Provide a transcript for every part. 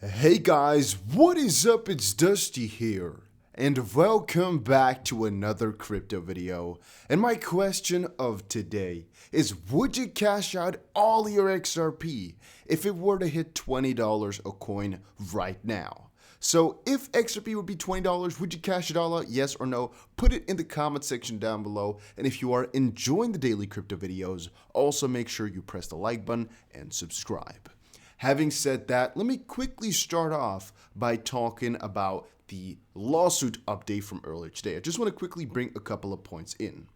Hey guys, what is up? It's Dusty here, and welcome back to another crypto video. And my question of today is, would you cash out all your XRP if it were to hit $20 a coin right now? So if XRP would be $20, would you cash it all out? Yes or no? Put it in the comment section down below. And if you are enjoying the daily crypto videos, also make sure you press the like button and subscribe. Having said that, let me quickly start off by talking about the lawsuit update from earlier today. I just want to quickly bring a couple of points in.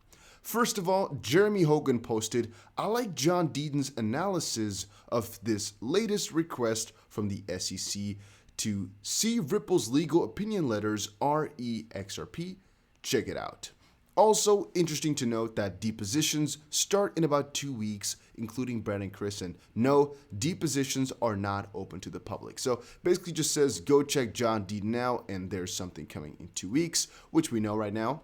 First of all, Jeremy Hogan posted, "I like John Deaton's analysis of this latest request from the SEC to see Ripple's legal opinion letters REXRP. Check it out." Also, interesting to note that depositions start in about 2 weeks, including Brad and Chris, and no, depositions are not open to the public. So basically just says, go check John Deaton now, and there's something coming in 2 weeks, which we know right now.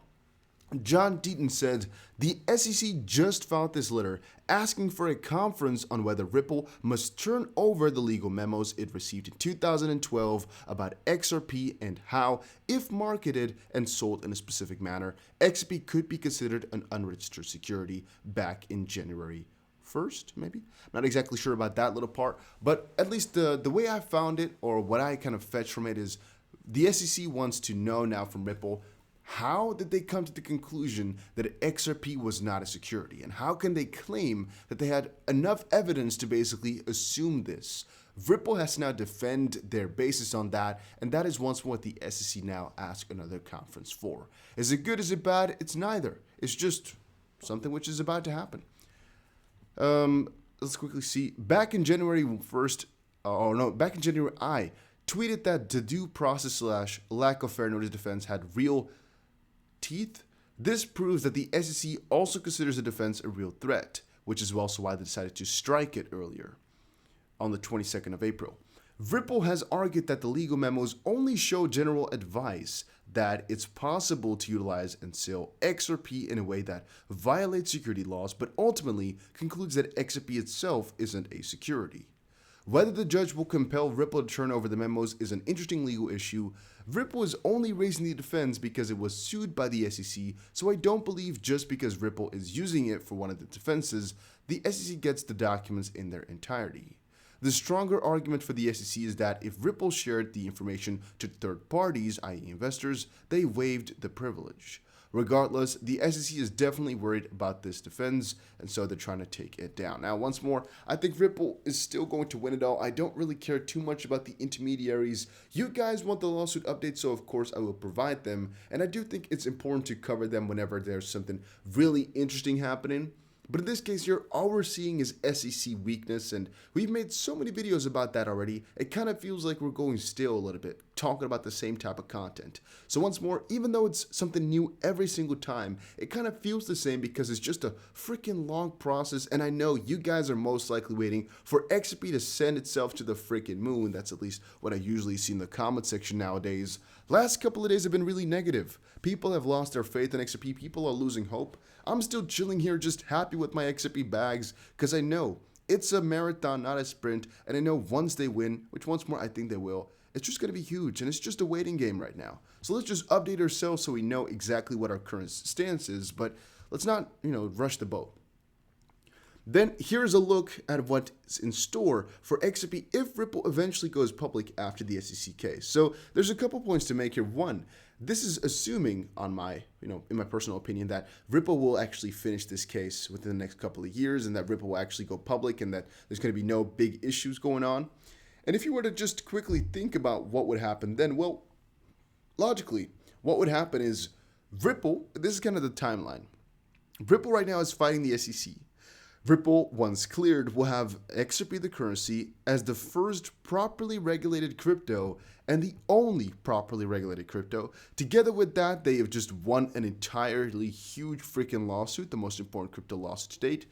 John Deaton said, the SEC just filed this letter asking for a conference on whether Ripple must turn over the legal memos it received in 2012 about XRP and how, if marketed and sold in a specific manner, XRP could be considered an unregistered security back in January 1st, maybe? I'm not exactly sure about that little part, but at least the way I found it, or what I kind of fetched from it, is the SEC wants to know now from Ripple, how did they come to the conclusion that XRP was not a security? And how can they claim that they had enough evidence to basically assume this? Ripple has to now defend their basis on that, and that is once more what the SEC now asks another conference for. Is it good? Is it bad? It's neither. It's just something which is about to happen. Let's quickly see. Back in January 1st, back in January, I tweeted that the due process / lack of fair notice defense had real teeth. This proves that the SEC also considers the defense a real threat, which is also why they decided to strike it earlier on the 22nd of April. Ripple has argued that the legal memos only show general advice that it's possible to utilize and sell XRP in a way that violates security laws, but ultimately concludes that XRP itself isn't a security. Whether the judge will compel Ripple to turn over the memos is an interesting legal issue. Ripple is only raising the defense because it was sued by the SEC, so I don't believe just because Ripple is using it for one of the defenses, the SEC gets the documents in their entirety. The stronger argument for the SEC is that if Ripple shared the information to third parties, i.e. investors, they waived the privilege. Regardless, the SEC is definitely worried about this defense, and so they're trying to take it down. Now, once more, I think Ripple is still going to win it all. I don't really care too much about the intermediaries. You guys want the lawsuit update, so of course I will provide them, and I do think it's important to cover them whenever there's something really interesting happening. But in this case here, all we're seeing is SEC weakness, and we've made so many videos about that already, it kind of feels like we're going stale a little bit, talking about the same type of content. So once more, even though it's something new every single time, it kind of feels the same because it's just a freaking long process, and I know you guys are most likely waiting for XRP to send itself to the freaking moon. That's at least what I usually see in the comment section nowadays. Last couple of days have been really negative. People have lost their faith in XRP. People are losing hope. I'm still chilling here, just happy with my XRP bags, because I know it's a marathon, not a sprint, and I know once they win, which once more I think they will, it's just going to be huge, and it's just a waiting game right now. So let's just update ourselves so we know exactly what our current stance is, but let's not, rush the boat. Then here's a look at what's in store for XRP if Ripple eventually goes public after the SEC case. So there's a couple points to make here. One, this is assuming on my, in my personal opinion, that Ripple will actually finish this case within the next couple of years, and that Ripple will actually go public, and that there's going to be no big issues going on. And if you were to just quickly think about what would happen then, well, logically, what would happen is Ripple, this is kind of the timeline. Ripple right now is fighting the SEC. Ripple, once cleared, will have XRP the currency as the first properly regulated crypto and the only properly regulated crypto. Together with that, they have just won an entirely huge freaking lawsuit, the most important crypto lawsuit to date.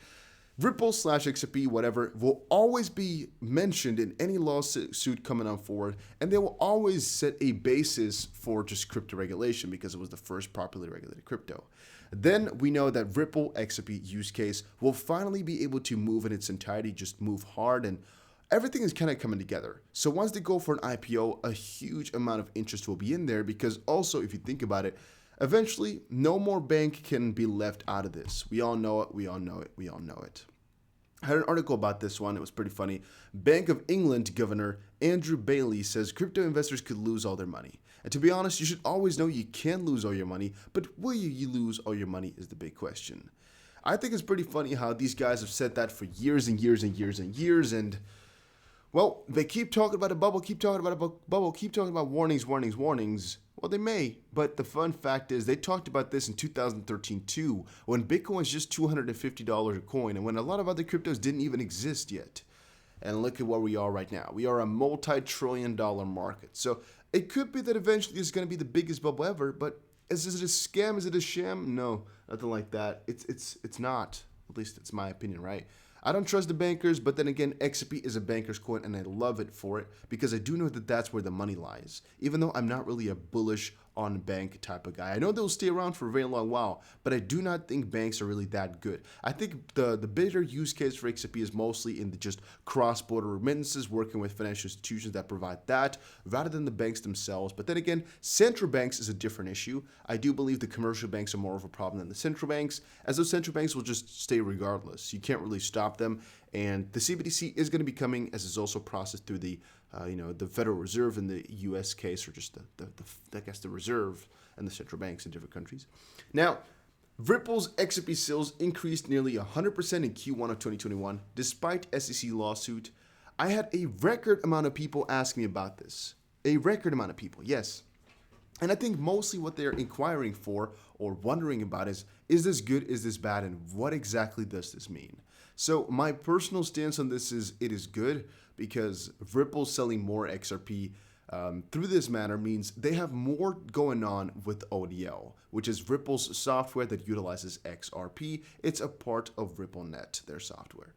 Ripple / XRP, whatever, will always be mentioned in any lawsuit coming on forward, and they will always set a basis for just crypto regulation because it was the first properly regulated crypto. Then we know that Ripple XRP use case will finally be able to move in its entirety, just move hard, and everything is kind of coming together. So once they go for an IPO, a huge amount of interest will be in there because also, if you think about it, eventually no more bank can be left out of this. We all know it. We all know it. We all know it. I had an article about this one. It was pretty funny. Bank of England Governor Andrew Bailey says crypto investors could lose all their money. And to be honest, you should always know you can lose all your money, but will you lose all your money is the big question. I think it's pretty funny how these guys have said that for years and years and years and years, and well, they keep talking about a bubble, keep talking about a bubble, keep talking about warnings, warnings, warnings. Well, they may, but the fun fact is they talked about this in 2013 too, when Bitcoin was just $250 a coin and when a lot of other cryptos didn't even exist yet. And look at where we are right now. We are a multi-trillion-dollar market. So it could be that eventually this is going to be the biggest bubble ever, but is it a scam? Is it a sham? No, nothing like that. It's not. At least it's my opinion, right? I don't trust the bankers, but then again, XRP is a banker's coin, and I love it for it because I do know that that's where the money lies. Even though I'm not really a bullish on bank type of guy. I know they'll stay around for a very long while, but I do not think banks are really that good. I think the bigger use case for XRP is mostly in the just cross-border remittances, working with financial institutions that provide that, rather than the banks themselves. But then again, central banks is a different issue. I do believe the commercial banks are more of a problem than the central banks, as those central banks will just stay regardless. You can't really stop them, and the CBDC is going to be coming, as is also processed through the the Federal Reserve in the U.S. case, or just the Reserve and the central banks in different countries. Now, Ripple's XRP sales increased nearly 100% in Q1 of 2021, despite SEC lawsuit. I had a record amount of people ask me about this. A record amount of people, yes. And I think mostly what they're inquiring for or wondering about is this good, is this bad, and what exactly does this mean? So my personal stance on this is it is good because Ripple selling more XRP through this manner means they have more going on with ODL, which is Ripple's software that utilizes XRP. It's a part of RippleNet, their software.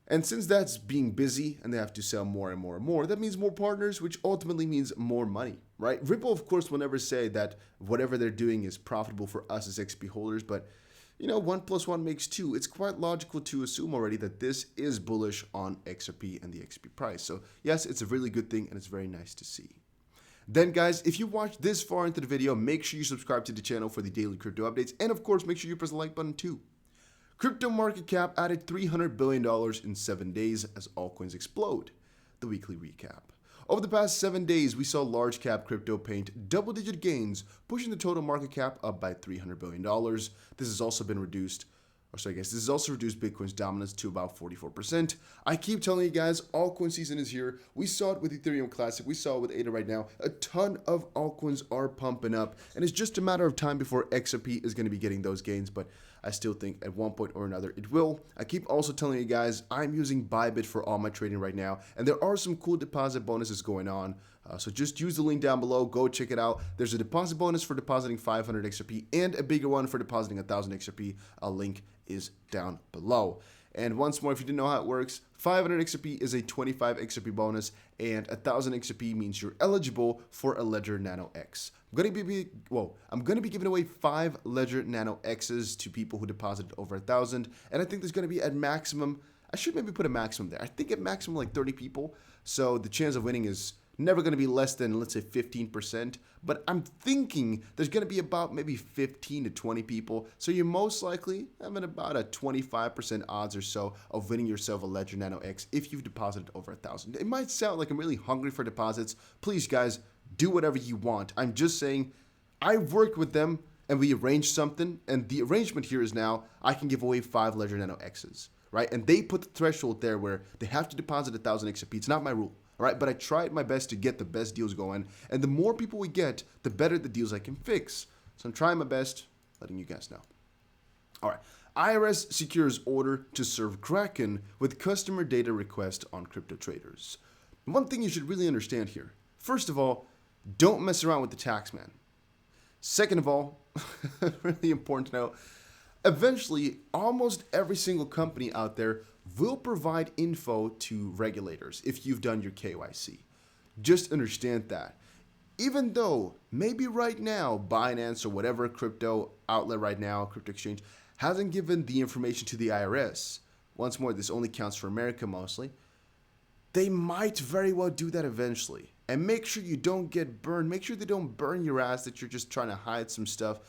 And since that's being busy and they have to sell more and more and more, that means more partners, which ultimately means more money, right? Ripple, of course, will never say that whatever they're doing is profitable for us as XP holders, but 1 + 1 makes 2. It's quite logical to assume already that this is bullish on XRP and the XRP price. So yes, it's a really good thing and it's very nice to see. Then guys, if you watched this far into the video, make sure you subscribe to the channel for the daily crypto updates. And of course, make sure you press the like button too. Crypto market cap added $300 billion in 7 days as altcoins explode. The weekly recap. Over the past 7 days, we saw large cap crypto paint double-digit gains, pushing the total market cap up by $300 billion. This has also been reduced, this has also reduced Bitcoin's dominance to about 44%. I keep telling you guys, altcoin season is here. We saw it with Ethereum Classic. We saw it with ADA right now. A ton of altcoins are pumping up, and it's just a matter of time before XRP is going to be getting those gains, but I still think at one point or another it will. I keep also telling you guys, I'm using Bybit for all my trading right now, and there are some cool deposit bonuses going on. So just use the link down below, go check it out. There's a deposit bonus for depositing 500 XRP and a bigger one for depositing 1,000 XRP. A link is down below. And once more, if you didn't know how it works, 500 XRP is a 25 XRP bonus, and 1,000 XRP means you're eligible for a Ledger Nano X. I'm gonna be giving away 5 Ledger Nano X's to people who deposited over 1,000, and I think there's gonna be at maximum. I should maybe put a maximum there. I think at maximum like 30 people, so the chance of winning is never going to be less than, let's say, 15%, but I'm thinking there's going to be about maybe 15 to 20 people, so you're most likely having about a 25% odds or so of winning yourself a Ledger Nano X if you've deposited over 1,000. It might sound like I'm really hungry for deposits. Please, guys, do whatever you want. I'm just saying I've worked with them, and we arranged something, and the arrangement here is now I can give away 5 Ledger Nano X's, right? And they put the threshold there where they have to deposit 1,000 XRP. It's not my rule. All right, but I tried my best to get the best deals going, and the more people we get, the better the deals I can fix. So I'm trying my best, letting you guys know. All right, IRS secures order to serve Kraken with customer data request on crypto traders. One thing you should really understand here. First of all, don't mess around with the tax man. Second of all, really important to know, eventually, almost every single company out there will provide info to regulators if you've done your KYC. Just understand that. Even though maybe right now Binance or whatever crypto outlet right now, crypto exchange, hasn't given the information to the IRS. Once more, this only counts for America mostly. they might very well do that eventually. And make sure you don't get burned. Make sure they don't burn your ass that you're just trying to hide some stuff,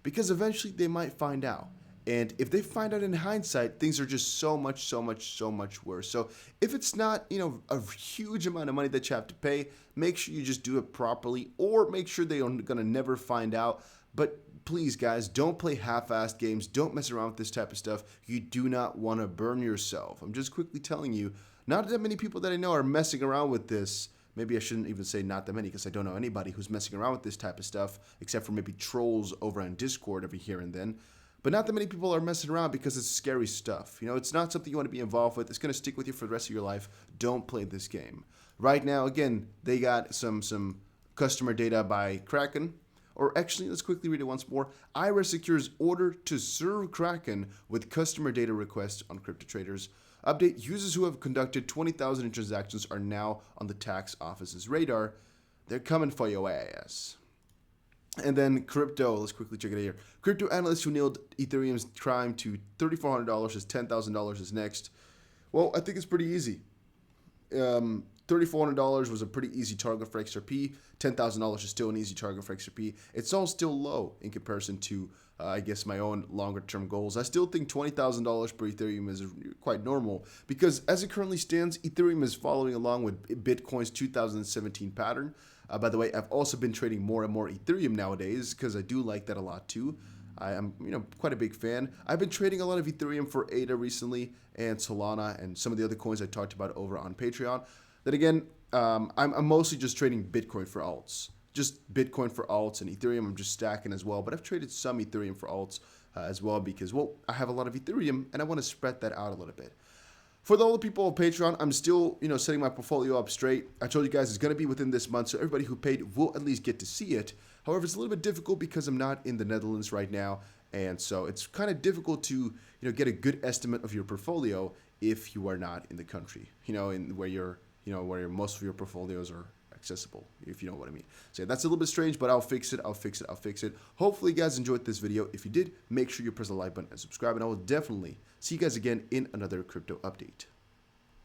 because eventually they might find out. And if they find out in hindsight, things are just so much worse. So if it's not, a huge amount of money that you have to pay, make sure you just do it properly, or make sure they're going to never find out. But please, guys, don't play half-assed games. Don't mess around with this type of stuff. You do not want to burn yourself. I'm just quickly telling you, not that many people that I know are messing around with this. Maybe I shouldn't even say not that many, because I don't know anybody who's messing around with this type of stuff, except for maybe trolls over on Discord every here and then. But not that many people are messing around, because it's scary stuff. It's not something you want to be involved with. It's going to stick with you for the rest of your life. Don't play this game. Right now, again, they got some customer data by Kraken. Or actually, let's quickly read it once more. IRS secures order to serve Kraken with customer data requests on crypto traders. Update, users who have conducted 20,000 in transactions are now on the tax office's radar. They're coming for your ass. And then crypto, let's quickly check it here. Crypto analyst who nailed Ethereum's climb to $3,400 as $10,000 is next. Well, I think it's pretty easy. $3,400 was a pretty easy target for XRP. $10,000 is still an easy target for XRP. It's all still low in comparison to, I guess, my own longer-term goals. I still think $20,000 per Ethereum is quite normal, because as it currently stands, Ethereum is following along with Bitcoin's 2017 pattern. By the way, I've also been trading more and more Ethereum nowadays, because I do like that a lot too. I am, quite a big fan. I've been trading a lot of Ethereum for ADA recently, and Solana, and some of the other coins I talked about over on Patreon. Then again, I'm mostly just trading Bitcoin for alts. Just Bitcoin for alts, and Ethereum I'm just stacking as well. But I've traded some Ethereum for alts as well, because, well, I have a lot of Ethereum, and I want to spread that out a little bit. For all the people on Patreon, I'm still, setting my portfolio up straight. I told you guys it's going to be within this month, so everybody who paid will at least get to see it. However, it's a little bit difficult because I'm not in the Netherlands right now, and so it's kind of difficult to, get a good estimate of your portfolio if you are not in the country, in where you're, where most of your portfolios are accessible, if you know what I mean. So yeah, that's a little bit strange, but I'll fix it. Hopefully you guys enjoyed this video. If you did, make sure you press the like button and subscribe, and I will definitely see you guys again in another crypto update.